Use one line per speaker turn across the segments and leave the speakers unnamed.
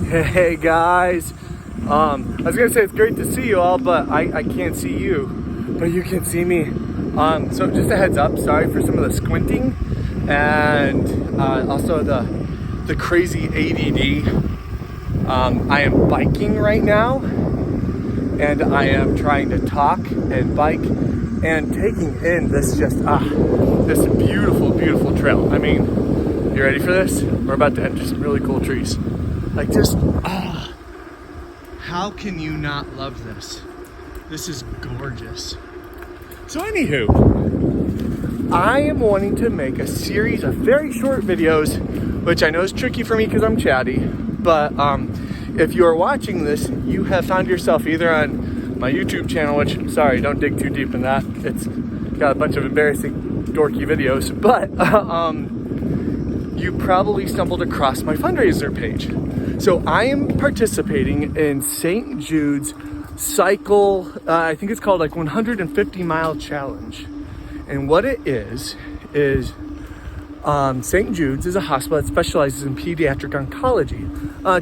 Hey guys, I was gonna say it's great to see you all, but I can't see you, but you can see me. So just a heads up, sorry for some of the squinting and also the crazy ADD. I am biking right now, and I am trying to talk and bike and taking in this this beautiful, beautiful trail. I mean, you ready for this? We're about to enter some really cool trees. Like how can you not love this? This is gorgeous. So anywho, I am wanting to make a series of very short videos, which I know is tricky for me because I'm chatty, but if you are watching this, you have found yourself either on my YouTube channel, which, sorry, don't dig too deep in that. It's got a bunch of embarrassing, dorky videos, but you probably stumbled across my fundraiser page. So I am participating in St. Jude's cycle, I think it's called like 150 mile challenge. And what it is St. Jude's is a hospital that specializes in pediatric oncology,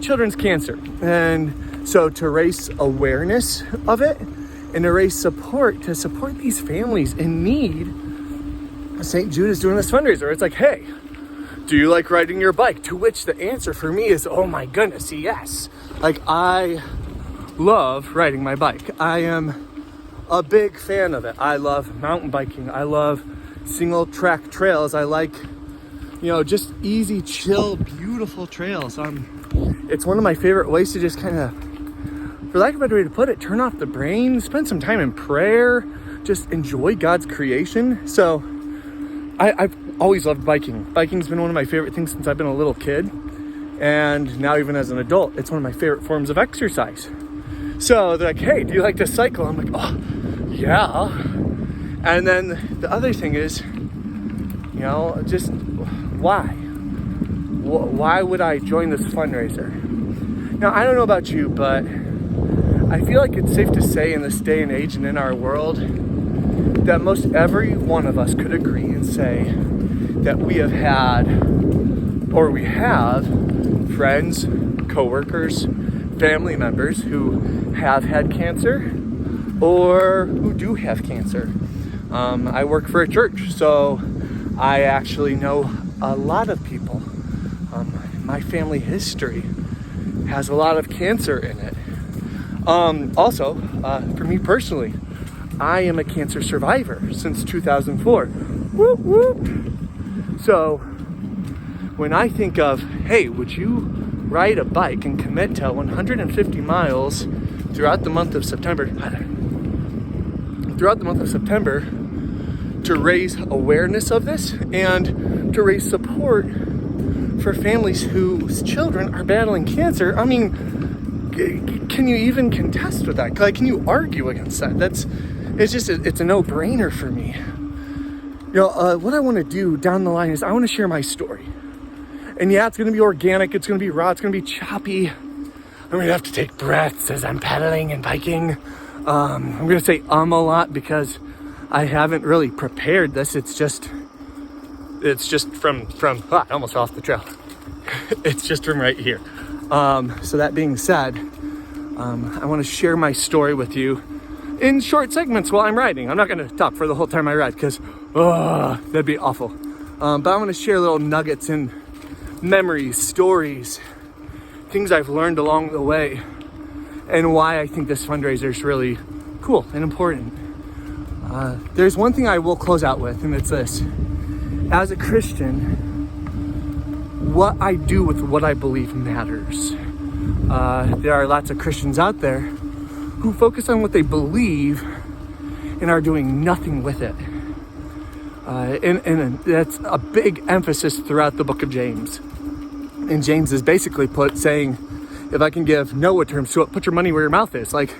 children's cancer. And so to raise awareness of it and to raise support, to support these families in need, St. Jude is doing this fundraiser. It's like, hey, do you like riding your bike? To which the answer for me is, oh my goodness, yes. Like, I love riding my bike. I am a big fan of it. I love mountain biking. I love single track trails. I like, just easy, chill, beautiful trails. It's one of my favorite ways to just kind of, for lack of a better way to put it, turn off the brain, spend some time in prayer, just enjoy God's creation. So I've always loved biking. Biking's been one of my favorite things since I've been a little kid. And now even as an adult, it's one of my favorite forms of exercise. So they're like, hey, do you like to cycle? I'm like, oh, yeah. And then the other thing is, just why? Why would I join this fundraiser? Now, I don't know about you, but I feel like it's safe to say in this day and age and in our world that most every one of us could agree and say that we have friends, coworkers, family members who have had cancer or who do have cancer. I work for a church, so I actually know a lot of people. My family history has a lot of cancer in it. Also, for me personally, I am a cancer survivor since 2004. Whoop, whoop. So when I think of, hey, would you ride a bike and commit to 150 miles throughout the month of September, to raise awareness of this and to raise support for families whose children are battling cancer, I mean, can you even contest with that? Like, can you argue against that? It's a no-brainer for me. What I want to do down the line is I want to share my story. And yeah, it's going to be organic, it's going to be raw, it's going to be choppy. I'm going to have to take breaths as I'm pedaling and biking. I'm going to say a lot because I haven't really prepared this. It's just from I almost fell off the trail. It's just from right here. So that being said, I want to share my story with you in short segments while I'm riding. I'm not going to talk for the whole time I ride because that'd be awful. But I want to share little nuggets and memories, stories, things I've learned along the way, and why I think this fundraiser is really cool and important. There's one thing I will close out with, and it's this. As a Christian, what I do with what I believe matters. There are lots of Christians out there who focus on what they believe and are doing nothing with it. And that's a big emphasis throughout the book of James. And James is basically saying, if I can give Noah terms to it, put your money where your mouth is. Like,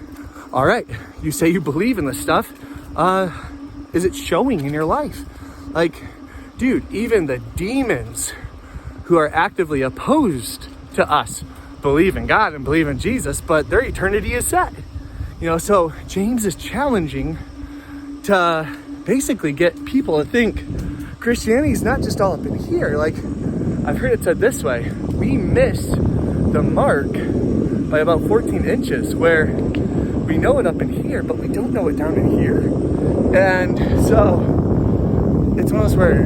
all right, you say you believe in this stuff. Is it showing in your life? Like, dude, even the demons who are actively opposed to us believe in God and believe in Jesus, but their eternity is set. So James is challenging to basically get people to think Christianity is not just all up in here. Like, I've heard it said this way: we miss the mark by about 14 inches, where we know it up in here, but we don't know it down in here. And so it's one of those where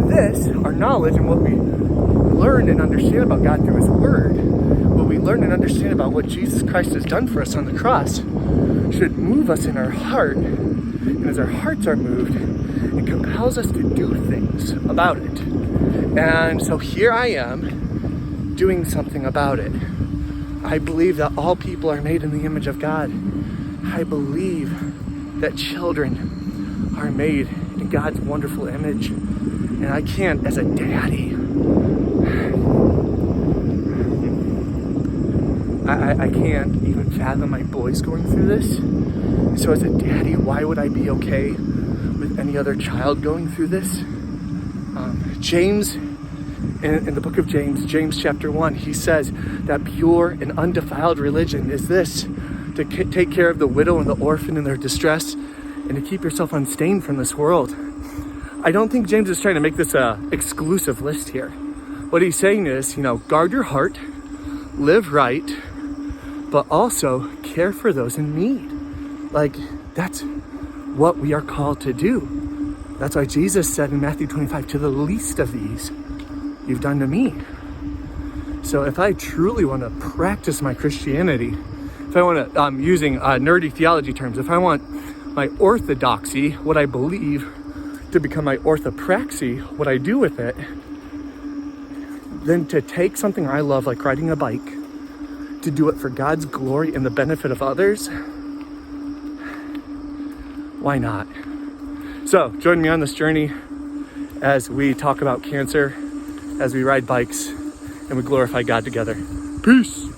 this, our knowledge and what we learn and understand about God through His Word, what we learn and understand about what Jesus Christ has done for us on the cross, should move us in our heart. And as our hearts are moved, it compels us to do things about it. And so here I am doing something about it. I believe that all people are made in the image of God. I believe that children are made in God's wonderful image. And I can't, as a daddy, I can't even fathom my boys going through this. So as a daddy, why would I be okay with any other child going through this? James, in the book of James chapter 1, he says that pure and undefiled religion is this: to take care of the widow and the orphan in their distress, and to keep yourself unstained from this world. I don't think James is trying to make this a exclusive list here. What he's saying is, guard your heart, live right, but also care for those in need. Like, that's what we are called to do. That's why Jesus said in Matthew 25, to the least of these, you've done to me. So if I truly want to practice my Christianity, if I want to, using nerdy theology terms, if I want my orthodoxy, what I believe, to become my orthopraxy, what I do with it, then to take something I love, like riding a bike, to do it for God's glory and the benefit of others, why not? So join me on this journey as we talk about cancer, as we ride bikes, and we glorify God together. Peace.